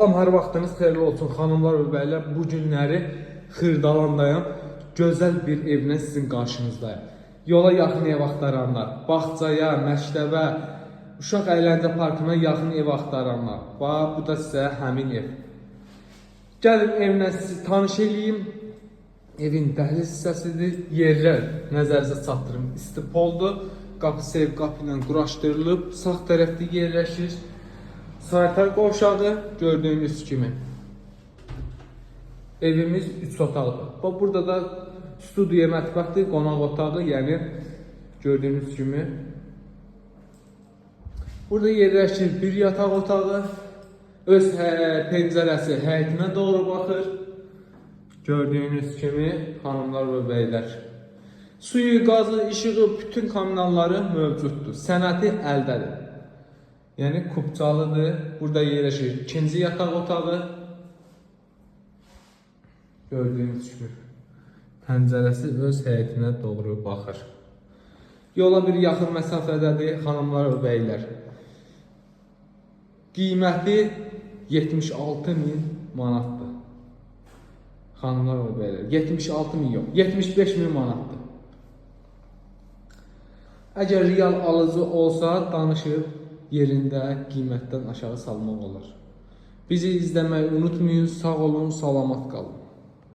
Hər vaxtınız xeyirli olsun xanımlar və bəylər. Bu günləri Xırdalandayam. Gözəl bir evlə sizin qarşınızdayım. Yola yaxın ev axtaranlar, bağçaya, məktəbə, uşaq əyləncə parkına yaxın ev axtaranlar. Bax, bu da sizə həmin ev. Gəlin evlə sizi tanış edeyim. Evin dəhliz hissəsidir. Yerlər nəzərinizə çatdırım. İstipoldur. Qapısı ev qapı ilə quraşdırılıb. Sağ tərəfdə yerləşir. Sanitar qovşağı gördüğünüz kimi. Evimiz 3 otaqdır. Burada da studiya mətbəxdir, qonaq otağı, yəni gördüğünüz kimi. Burada yerləşir bir yataq otağı. Öz pəncərəsi həyətinə doğru baxır. Gördüğünüz kimi hanımlar və bəylər. Suyu, qazı, işığı, bütün kommunalları mövcuddur. Sənəti əldədir. Yəni kubcalıdır. Burada yerləşir ikinci yataq otağı. Gördüğünüz gibi pəncərəsi öz həyətinə doğru baxır. Yola bir yaxın məsafədədir xanımlar və bəylər. Qiyməti 76.000 manatdır. Xanımlar və bəylər. 76.000 yox, 75.000 manatdır. Əgər real alıcı olsa danışıb yerində qiymətdən aşağı salmaq olar. Bizi izləməyi unutmayın. Sağ olun, salamat qalın.